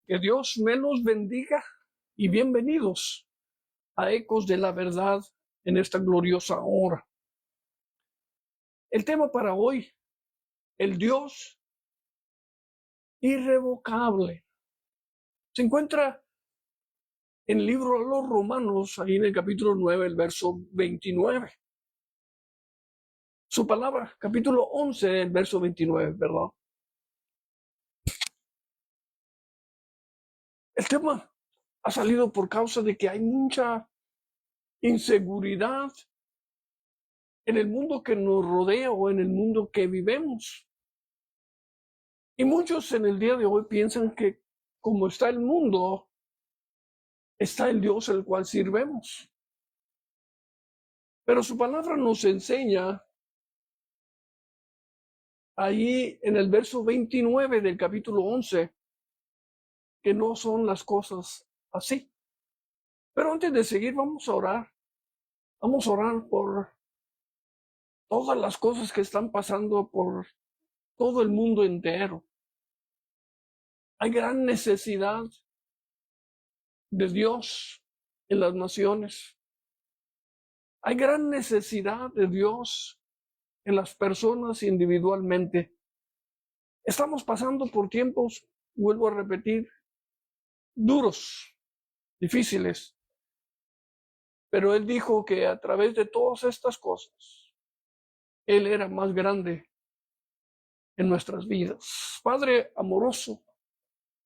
Que Dios me los bendiga y bienvenidos a Ecos de la Verdad en esta gloriosa hora. El tema para hoy, el Dios irrevocable. Se encuentra en el libro de los Romanos, ahí en el capítulo 9, el verso 29. Su palabra, capítulo 11, el verso 29, ¿verdad? El tema ha salido por causa de que hay mucha inseguridad en el mundo que nos rodea o en el mundo que vivimos. Y muchos en el día de hoy piensan que como está el mundo, está el Dios al cual sirvemos. Pero su palabra nos enseña ahí en el verso 29 del capítulo 11 que no son las cosas así. Pero antes de seguir, vamos a orar. Vamos a orar por todas las cosas que están pasando por todo el mundo entero. Hay gran necesidad de Dios en las naciones. Hay gran necesidad de Dios en las personas individualmente. Estamos pasando por tiempos, vuelvo a repetir, duros, difíciles. Pero Él dijo que a través de todas estas cosas, Él era más grande en nuestras vidas. Padre amoroso,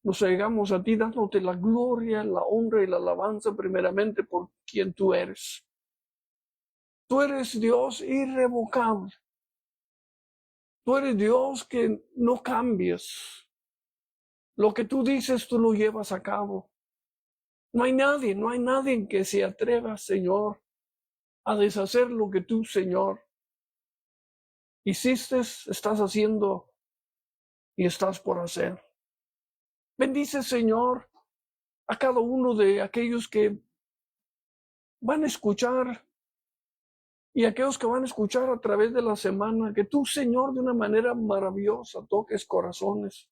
nos llegamos a ti dándote la gloria, la honra y la alabanza primeramente por quien tú eres. Tú eres Dios irrevocable. Tú eres Dios que no cambias. Lo que tú dices, tú lo llevas a cabo. No hay nadie que se atreva, Señor, a deshacer lo que tú, Señor, hiciste, estás haciendo y estás por hacer. Bendice, Señor, a cada uno de aquellos que van a escuchar y aquellos que van a escuchar a través de la semana, que tú, Señor, de una manera maravillosa toques corazones.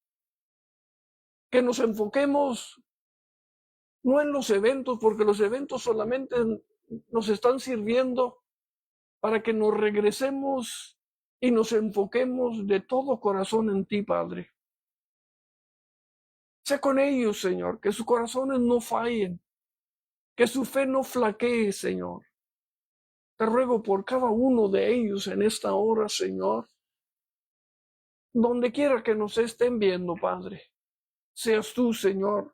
Que nos enfoquemos no en los eventos, porque los eventos solamente nos están sirviendo para que nos regresemos y nos enfoquemos de todo corazón en ti, Padre. Sé con ellos, Señor, que sus corazones no fallen, que su fe no flaquee, Señor. Te ruego por cada uno de ellos en esta hora, Señor, donde quiera que nos estén viendo, Padre. Seas tú, Señor,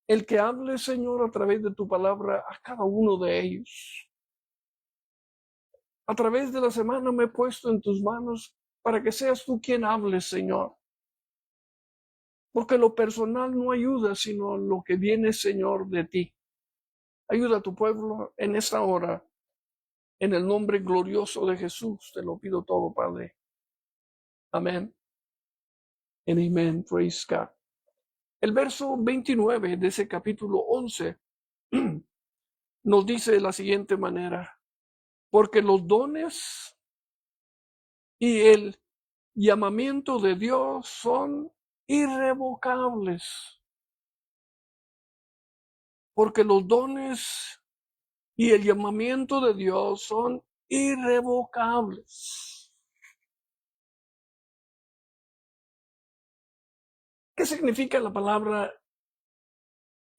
el que hable, Señor, a través de tu palabra a cada uno de ellos. A través de la semana me he puesto en tus manos para que seas tú quien hable, Señor. Porque lo personal no ayuda, sino lo que viene, Señor, de ti. Ayuda a tu pueblo en esta hora. En el nombre glorioso de Jesús te lo pido todo, Padre. Amén. And amen. Praise God. El verso 29 de ese capítulo 11 nos dice de la siguiente manera: porque los dones y el llamamiento de Dios son irrevocables. Porque los dones y el llamamiento de Dios son irrevocables. ¿Qué significa la palabra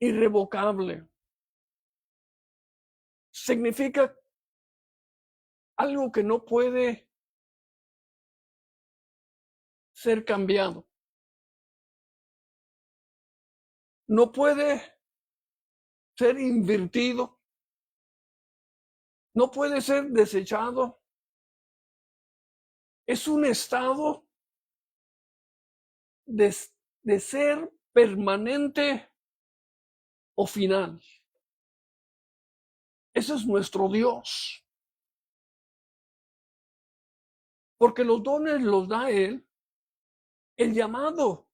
irrevocable? Significa algo que no puede ser cambiado. No puede ser invertido. No puede ser desechado. Es un estado de ser permanente o final. Ese es nuestro Dios. Porque los dones los da Él. El llamado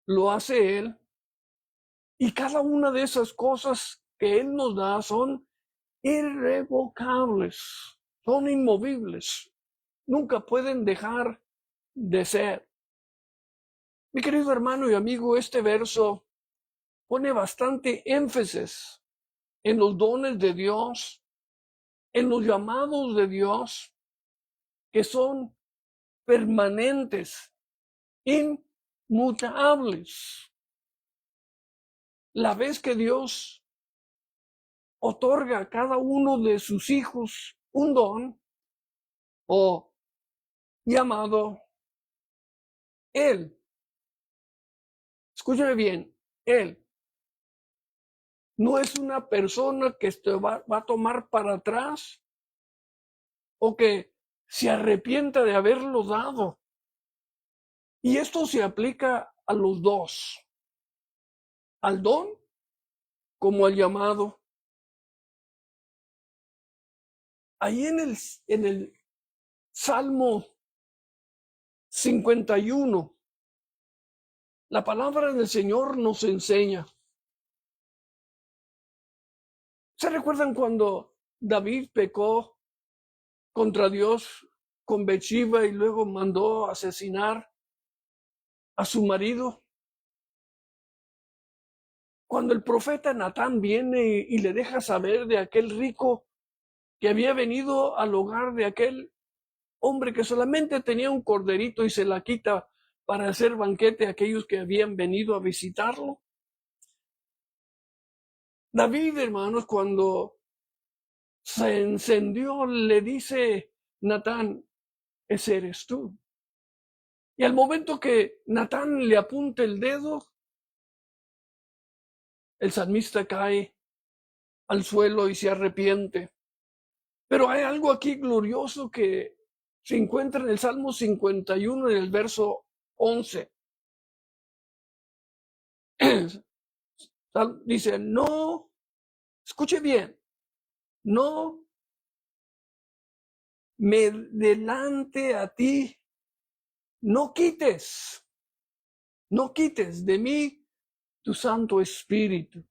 lo hace Él. Y cada una de esas cosas que Él nos da son irrevocables, son inmovibles. Nunca pueden dejar de ser. Mi querido hermano y amigo, este verso pone bastante énfasis en los dones de Dios, en los llamados de Dios, que son permanentes, inmutables. La vez que Dios otorga a cada uno de sus hijos un don o llamado, Él, escúchame bien, Él no es una persona que va a tomar para atrás o que se arrepienta de haberlo dado. Y esto se aplica a los dos, al don como al llamado. Ahí en el Salmo 51, la palabra del Señor nos enseña. ¿Se recuerdan cuando David pecó contra Dios con Betseba y luego mandó asesinar a su marido? Cuando el profeta Natán viene y le deja saber de aquel rico que había venido al hogar de aquel hombre que solamente tenía un corderito y se la quita para hacer banquete a aquellos que habían venido a visitarlo. David, hermanos, cuando se encendió, le dice Natán, ese eres tú. Y al momento que Natán le apunta el dedo, el salmista cae al suelo y se arrepiente. Pero hay algo aquí glorioso que se encuentra en el Salmo 51, en el verso 11. Dice, no, escuche bien, no me delante a ti, no quites de mí tu Santo Espíritu. O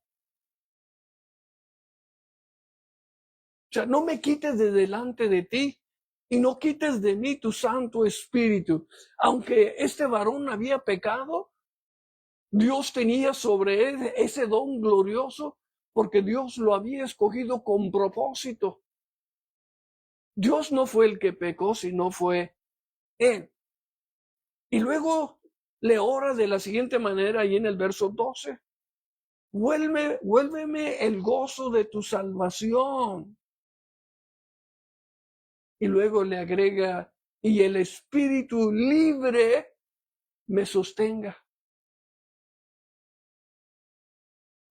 sea, no me quites de delante de ti y no quites de mí tu Santo Espíritu. Aunque este varón había pecado, Dios tenía sobre él ese don glorioso porque Dios lo había escogido con propósito. Dios no fue el que pecó, sino fue él. Y luego le ora de la siguiente manera ahí en el verso 12. Vuélveme el gozo de tu salvación. Y luego le agrega, y el espíritu libre me sostenga.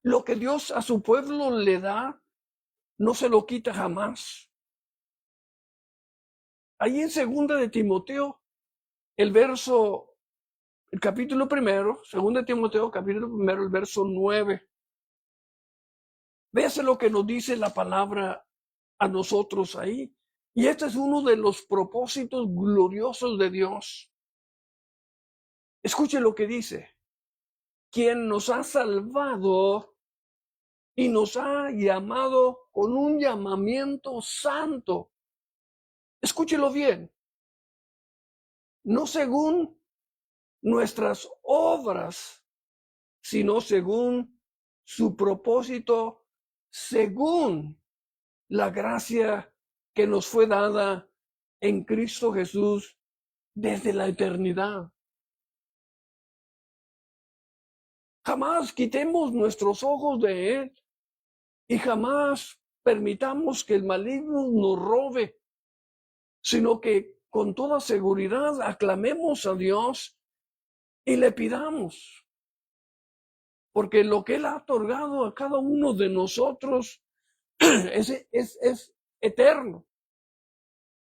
Lo que Dios a su pueblo le da, no se lo quita jamás. Ahí en 2 de Timoteo, el capítulo 1, 2 de Timoteo, capítulo 1, el verso 9. Véase lo que nos dice la palabra a nosotros ahí. Y este es uno de los propósitos gloriosos de Dios. Escuche lo que dice. Quien nos ha salvado y nos ha llamado con un llamamiento santo. Escúchelo bien. No según nuestras obras, sino según su propósito, según la gracia que nos fue dada en Cristo Jesús desde la eternidad. Jamás quitemos nuestros ojos de Él y jamás permitamos que el maligno nos robe, sino que con toda seguridad aclamemos a Dios y le pidamos. Porque lo que Él ha otorgado a cada uno de nosotros es eterno.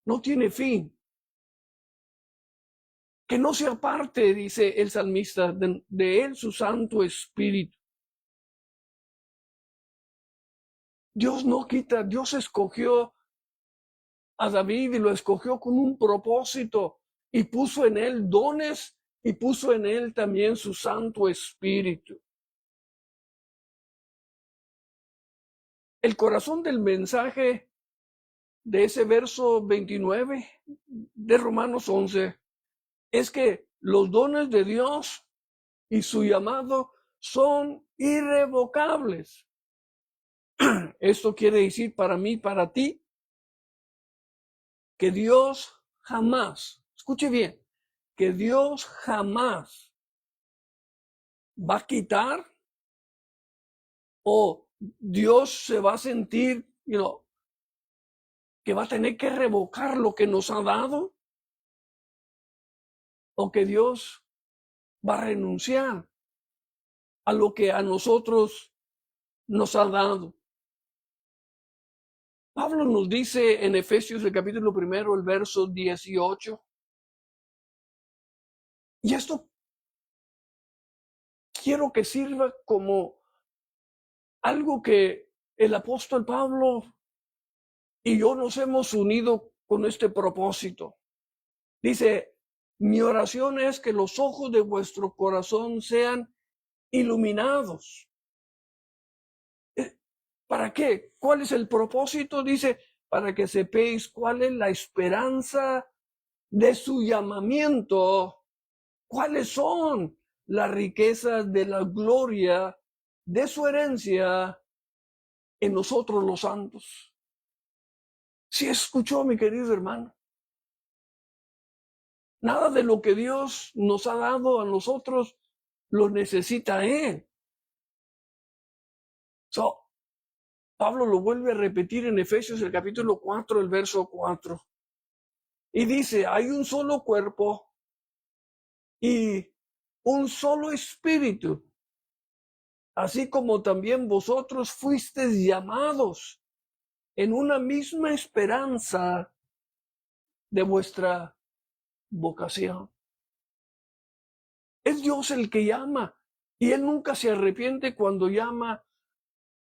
No tiene fin. Que no se aparte, dice el salmista, de Él su Santo Espíritu. Dios no quita, Dios escogió a David y lo escogió con un propósito y puso en él dones y puso en él también su Santo Espíritu. El corazón del mensaje de ese verso 29 de Romanos 11 es que los dones de Dios y su llamado son irrevocables. Esto quiere decir para mí, para ti, que Dios jamás, escuche bien, que Dios jamás va a quitar o Dios se va a sentir, que va a tener que revocar lo que nos ha dado, o que Dios va a renunciar a lo que a nosotros nos ha dado. Pablo nos dice en Efesios el capítulo 1, el verso 18, y esto quiero que sirva como algo que el apóstol Pablo y yo nos hemos unido con este propósito. Dice, mi oración es que los ojos de vuestro corazón sean iluminados. ¿Para qué? ¿Cuál es el propósito? Dice, para que sepáis cuál es la esperanza de su llamamiento, cuáles son las riquezas de la gloria de su herencia en nosotros los santos. Si escuchó, mi querido hermano, nada de lo que Dios nos ha dado a nosotros lo necesita Él. Pablo lo vuelve a repetir en Efesios el capítulo 4, el verso 4. Y dice, hay un solo cuerpo y un solo espíritu, así como también vosotros fuisteis llamados en una misma esperanza de vuestra vocación. Es Dios el que llama y Él nunca se arrepiente cuando llama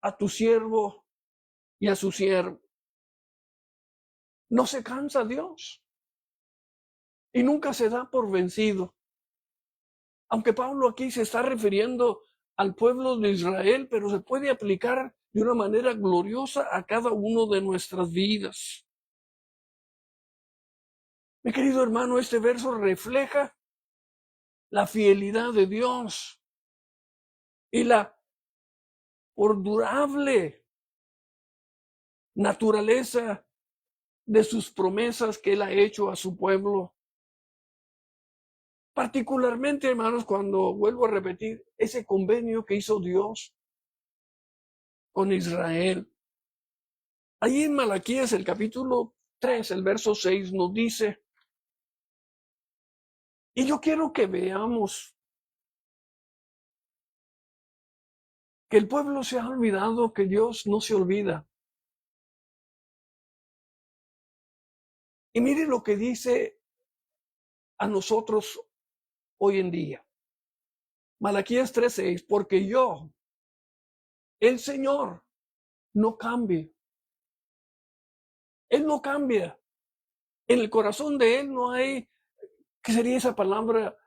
a tu siervo y a su siervo. No se cansa Dios y nunca se da por vencido. Aunque Pablo aquí se está refiriendo al pueblo de Israel, pero se puede aplicar de una manera gloriosa a cada uno de nuestras vidas. Mi querido hermano, este verso refleja la fidelidad de Dios y la perdurable naturaleza de sus promesas que Él ha hecho a su pueblo. Particularmente, hermanos, cuando vuelvo a repetir ese convenio que hizo Dios con Israel. Ahí en Malaquías, el capítulo 3, el verso 6, nos dice, y yo quiero que veamos que el pueblo se ha olvidado que Dios no se olvida. Y mire lo que dice a nosotros hoy en día. Malaquías 3:6, porque yo, el Señor, no cambie. Él no cambia. En el corazón de Él no hay, ¿qué sería esa palabra?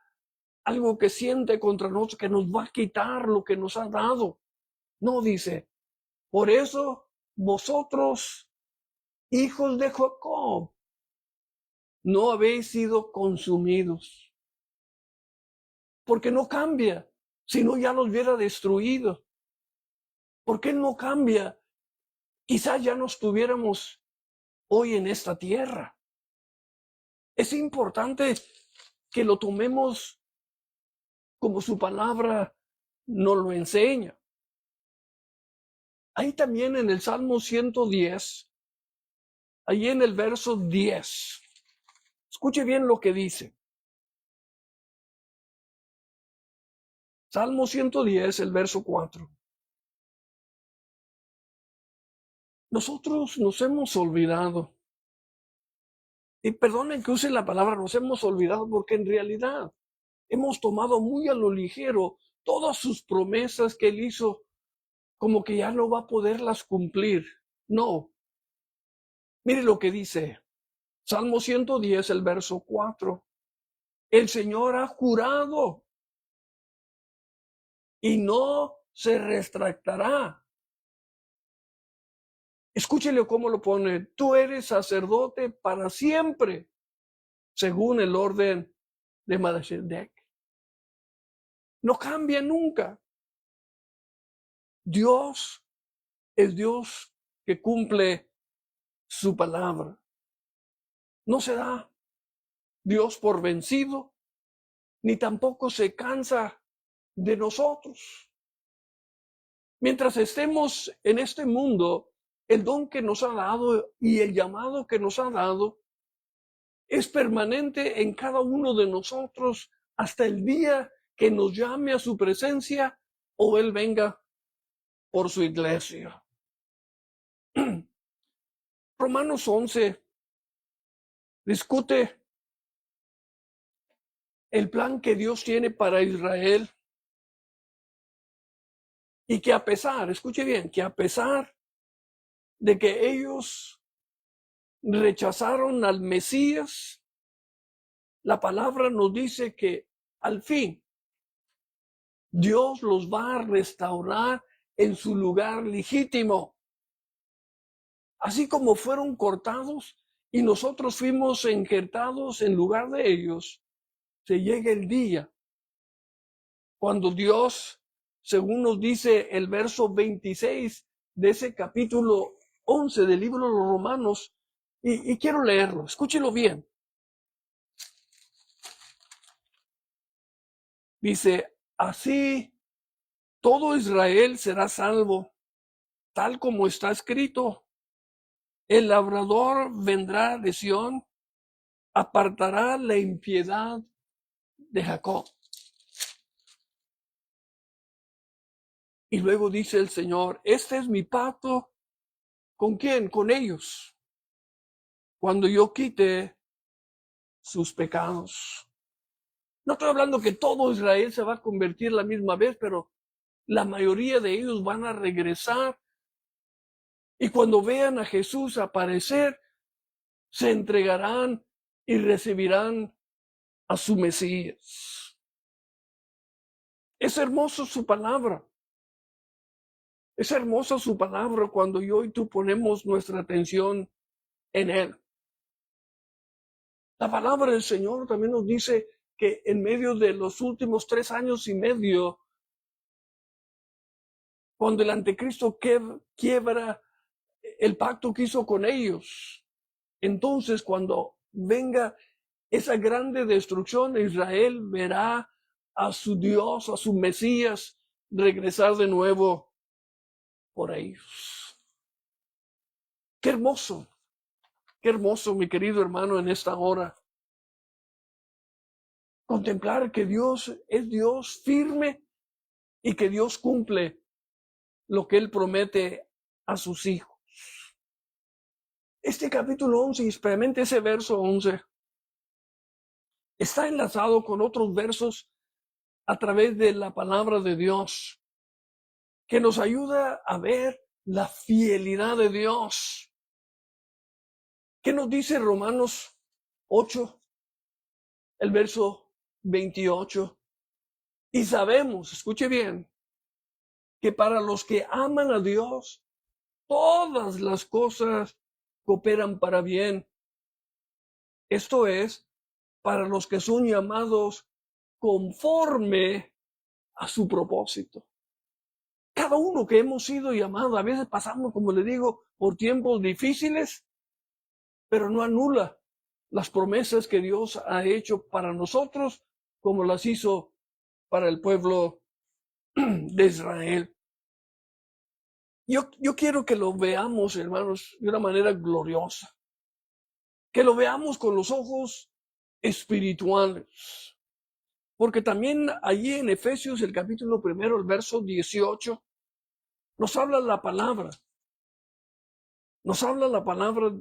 Algo que siente contra nosotros, que nos va a quitar lo que nos ha dado. No, dice, por eso vosotros, hijos de Jacob, no habéis sido consumidos. Porque no cambia, si no ya los hubiera destruido. ¿Por qué no cambia? Quizás ya no estuviéramos hoy en esta tierra. Es importante que lo tomemos como su palabra nos lo enseña. Ahí también en el Salmo 110, ahí en el verso 10, escuche bien lo que dice. Salmo 110, el verso 4. Nosotros nos hemos olvidado. Y perdonen que use la palabra, nos hemos olvidado porque en realidad hemos tomado muy a lo ligero todas sus promesas que Él hizo, como que ya no va a poderlas cumplir. No. Mire lo que dice Salmo 110, el verso 4. El Señor ha jurado y no se retractará. Escúchele cómo lo pone. Tú eres sacerdote para siempre, según el orden de Melquisedec. No cambia nunca. Dios es Dios que cumple su palabra. No se da Dios por vencido, ni tampoco se cansa de nosotros. Mientras estemos en este mundo, el don que nos ha dado y el llamado que nos ha dado es permanente en cada uno de nosotros hasta el día que nos llame a su presencia o Él venga por su iglesia. Romanos 11 discute el plan que Dios tiene para Israel y que a pesar, escuche bien, que a pesar de que ellos rechazaron al Mesías, la palabra nos dice que al fin Dios los va a restaurar en su lugar legítimo. Así como fueron cortados y nosotros fuimos injertados en lugar de ellos, se llega el día cuando Dios, según nos dice el verso 26 de ese capítulo 11 del libro de los Romanos, y quiero leerlo, escúchelo bien. Dice, así todo Israel será salvo, tal como está escrito. El labrador vendrá de Sión, apartará la impiedad de Jacob. Y luego dice el Señor, este es mi pacto. ¿Con quién? Con ellos. Cuando yo quite sus pecados. No estoy hablando que todo Israel se va a convertir la misma vez, pero la mayoría de ellos van a regresar. Y cuando vean a Jesús aparecer, se entregarán y recibirán a su Mesías. Es hermoso su palabra. Es hermosa su palabra cuando yo y tú ponemos nuestra atención en Él. La palabra del Señor también nos dice que en medio de los últimos 3 años y medio, cuando el anticristo quiebra el pacto que hizo con ellos, entonces cuando venga esa grande destrucción, Israel verá a su Dios, a su Mesías, regresar de nuevo por ellos. Qué hermoso, mi querido hermano, en esta hora. Contemplar que Dios es Dios firme y que Dios cumple lo que Él promete a sus hijos. Este capítulo 11, y especialmente ese verso 11, está enlazado con otros versos a través de la palabra de Dios, que nos ayuda a ver la fidelidad de Dios. ¿Qué nos dice Romanos 8, el verso 28? Y sabemos, escuche bien, que para los que aman a Dios, todas las cosas cooperan para bien. Esto es, para los que son llamados conforme a su propósito. Cada uno que hemos sido llamados, a veces pasamos, como le digo, por tiempos difíciles, pero no anula las promesas que Dios ha hecho para nosotros, como las hizo para el pueblo de Israel. Yo quiero que lo veamos, hermanos, de una manera gloriosa, que lo veamos con los ojos espirituales, porque también allí en Efesios, el capítulo 1, el verso 18, nos habla la palabra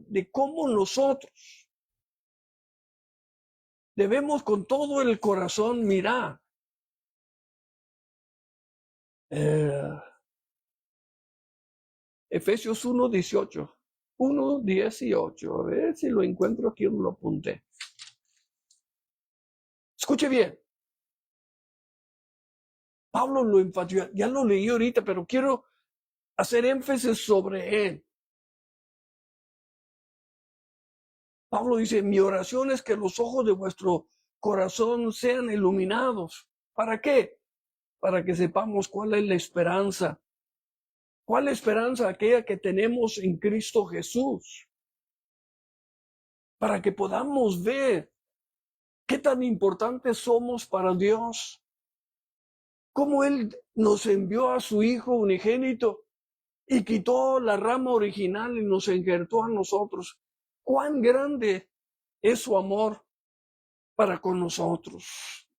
de cómo nosotros debemos con todo el corazón mirar. Efesios 1:18. 1:18. A ver si lo encuentro aquí, lo apunté. Escuche bien. Pablo lo enfatizó, ya lo leí ahorita, pero quiero hacer énfasis sobre él. Pablo dice, mi oración es que los ojos de vuestro corazón sean iluminados. ¿Para qué? Para que sepamos cuál es la esperanza ¿Cuál esperanza? Aquella que tenemos en Cristo Jesús, para que podamos ver qué tan importantes somos para Dios, cómo Él nos envió a su Hijo unigénito y quitó la rama original y nos injertó a nosotros. Cuán grande es su amor para con nosotros.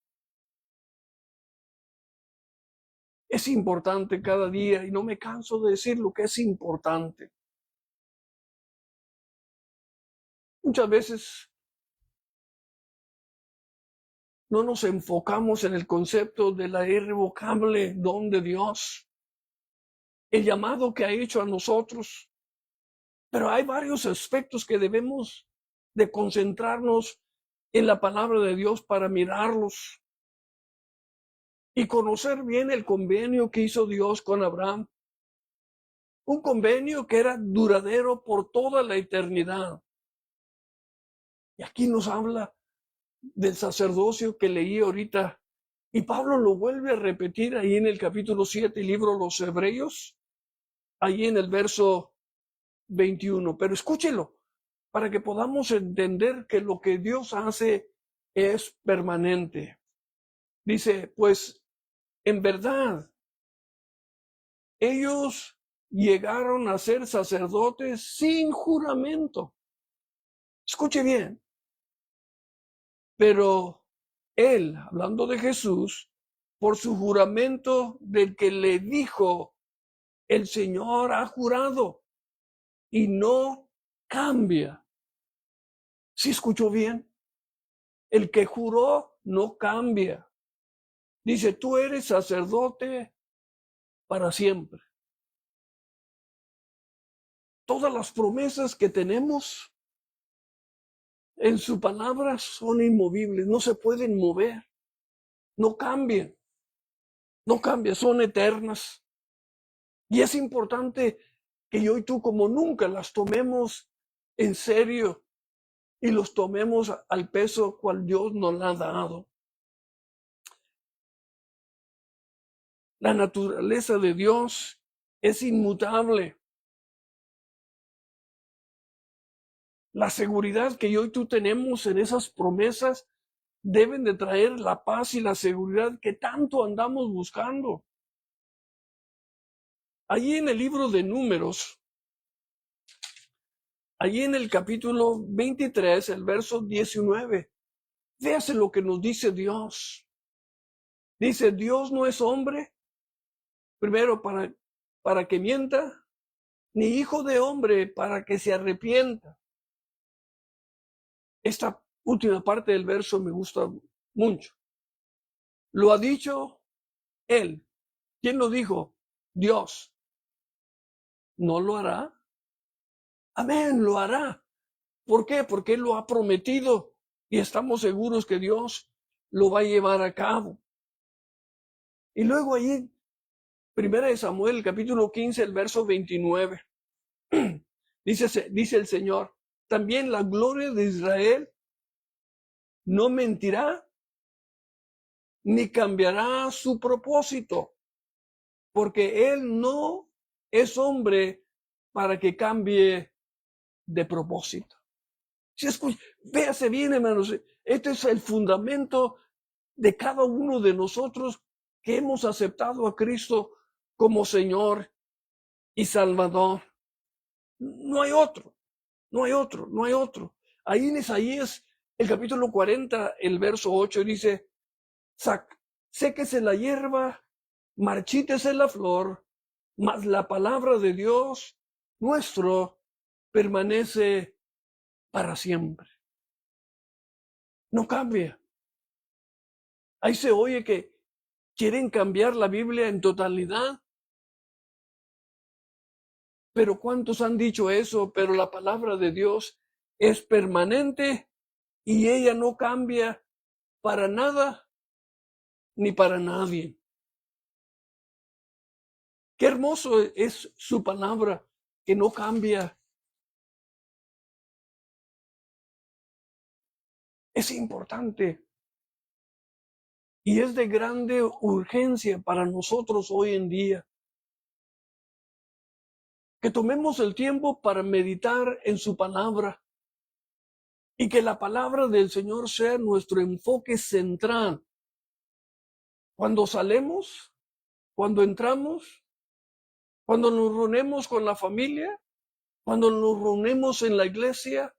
Es importante cada día y no me canso de decir lo que es importante. Muchas veces no nos enfocamos en el concepto de la irrevocable don de Dios, el llamado que ha hecho a nosotros. Pero hay varios aspectos que debemos de concentrarnos en la palabra de Dios para mirarlos y conocer bien el convenio que hizo Dios con Abraham. Un convenio que era duradero por toda la eternidad. Y aquí nos habla del sacerdocio que leí ahorita. Y Pablo lo vuelve a repetir ahí en el capítulo 7, libro Los Hebreos, ahí en el verso 21. Pero escúchelo, para que podamos entender que lo que Dios hace es permanente. Dice, pues, en verdad, ellos llegaron a ser sacerdotes sin juramento. Escuche bien. Pero él, hablando de Jesús, por su juramento del que le dijo, el Señor ha jurado y no cambia. ¿Sí escuchó bien? El que juró no cambia. Dice, tú eres sacerdote para siempre. Todas las promesas que tenemos en su palabra son inmovibles, no se pueden mover, no cambian, no cambian, son eternas. Y es importante que yo y tú como nunca las tomemos en serio y los tomemos al peso cual Dios nos la ha dado. La naturaleza de Dios es inmutable. La seguridad que yo y tú tenemos en esas promesas deben de traer la paz y la seguridad que tanto andamos buscando. Allí en el libro de Números, allí en el capítulo 23, el verso 19, véase lo que nos dice Dios. Dice, Dios no es hombre, primero para que mienta, ni hijo de hombre para que se arrepienta. Esta última parte del verso me gusta mucho. Lo ha dicho él. ¿Quién lo dijo? Dios. ¿No lo hará? Amén, lo hará. ¿Por qué? Porque Él lo ha prometido y estamos seguros que Dios lo va a llevar a cabo. Y luego ahí, Primera de Samuel, capítulo 15, el verso 29, dice el Señor, también la gloria de Israel no mentirá ni cambiará su propósito, porque Él no es hombre para que cambie de propósito. Si escucha, véase bien, hermanos, este es el fundamento de cada uno de nosotros que hemos aceptado a Cristo como Señor y Salvador. No hay otro, no hay otro, no hay otro. Ahí en Isaías, el capítulo 40, el verso 8 dice, séquese la hierba, marchítese la flor, mas la palabra de Dios nuestro permanece para siempre. No cambia. Ahí se oye que quieren cambiar la Biblia en totalidad. Pero ¿cuántos han dicho eso? Pero la palabra de Dios es permanente y ella no cambia para nada ni para nadie. Qué hermoso es su palabra que no cambia. Es importante y es de grande urgencia para nosotros hoy en día. que tomemos el tiempo para meditar en su palabra y que la palabra del Señor sea nuestro enfoque central. Cuando salemos, cuando entramos, cuando nos reunimos con la familia, cuando nos reunimos en la iglesia,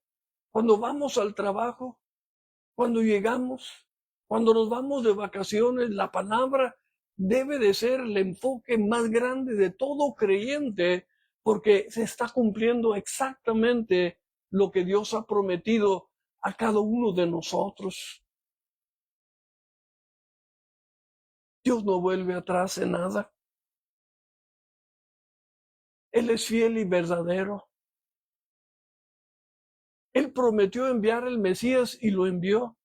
cuando vamos al trabajo, cuando llegamos, cuando nos vamos de vacaciones, la palabra debe de ser el enfoque más grande de todo creyente, porque se está cumpliendo exactamente lo que Dios ha prometido a cada uno de nosotros. Dios no vuelve atrás en nada. Él es fiel y verdadero. Él prometió enviar el Mesías y lo envió.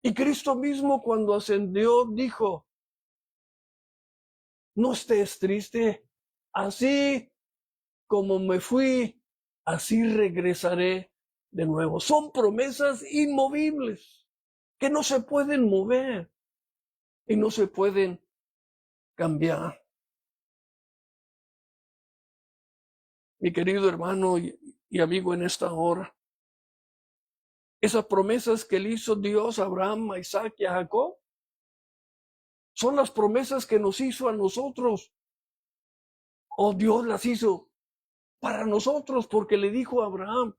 Y Cristo mismo, cuando ascendió, dijo: no estés triste, así como me fui, así regresaré de nuevo. Son promesas inmovibles que no se pueden mover y no se pueden cambiar. Mi querido hermano y amigo en esta hora, esas promesas que le hizo Dios a Abraham, a Isaac y a Jacob son las promesas que nos hizo a nosotros. O Dios las hizo para nosotros, porque le dijo a Abraham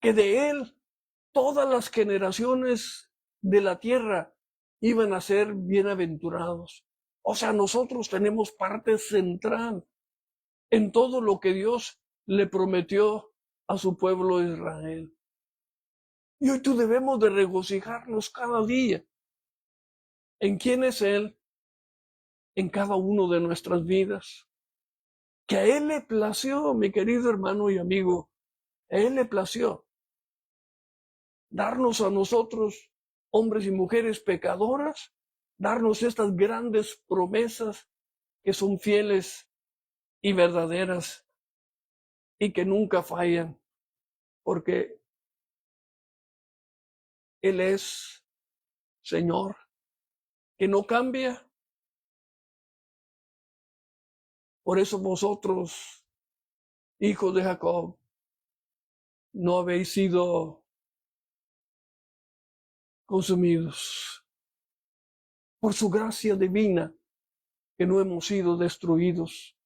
que de él todas las generaciones de la tierra iban a ser bienaventurados. O sea, nosotros tenemos parte central en todo lo que Dios le prometió a su pueblo Israel. Y hoy tú debemos de regocijarnos cada día en quién es Él en cada uno de nuestras vidas. Que a Él le plació, mi querido hermano y amigo, a Él le plació darnos a nosotros, hombres y mujeres pecadoras, darnos estas grandes promesas que son fieles y verdaderas y que nunca fallan, porque Él es Señor, que no cambia. Por eso vosotros, hijos de Jacob, no habéis sido consumidos. Por su gracia divina, que no hemos sido destruidos,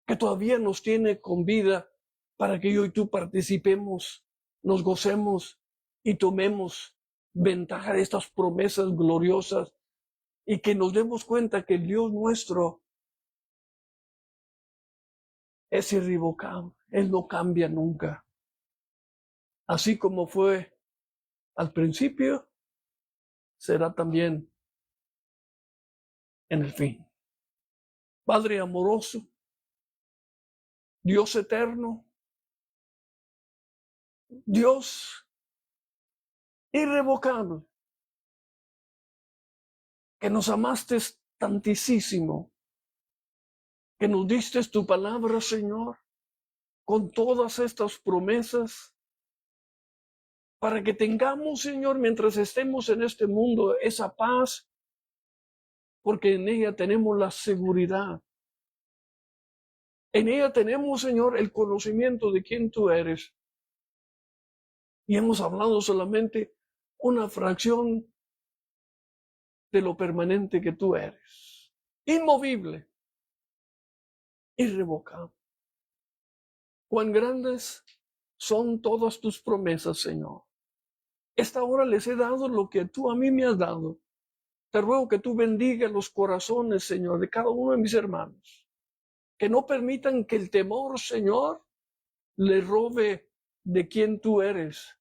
que todavía nos tiene con vida para que yo y tú participemos, nos gocemos y tomemos ventaja de estas promesas gloriosas y que nos demos cuenta que el Dios nuestro es irrevocable. Él no cambia nunca. Así como fue al principio, será también en el fin. Padre amoroso, Dios eterno, Dios irrevocable, que nos amaste tantísimo, que nos diste tu palabra, Señor, con todas estas promesas, para que tengamos, Señor, mientras estemos en este mundo, esa paz, porque en ella tenemos la seguridad. En ella tenemos, Señor, el conocimiento de quién tú eres. Y hemos hablado solamente una fracción de lo permanente que tú eres. Inmovible, irrevocable. Cuán grandes son todas tus promesas, Señor. Esta hora les he dado lo que tú a mí me has dado. Te ruego que tú bendigas los corazones, Señor, de cada uno de mis hermanos. Que no permitan que el temor, Señor, le robe de quién tú eres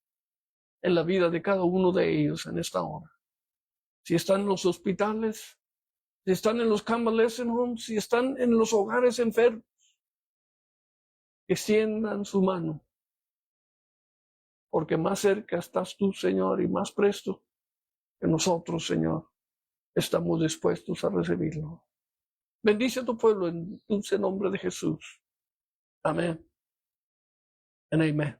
en la vida de cada uno de ellos en esta hora. Si están en los hospitales, si están en los convalescent homes, si están en los hogares enfermos, extiendan su mano, porque más cerca estás tú, Señor, y más presto que nosotros, Señor, estamos dispuestos a recibirlo. Bendice a tu pueblo en dulce nombre de Jesús. Amén. And amén.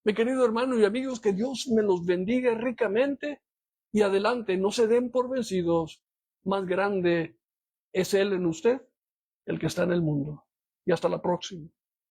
Mi querido hermano y amigos, que Dios me los bendiga ricamente y adelante, no se den por vencidos. Más grande es Él en usted el que está en el mundo. Y hasta la próxima.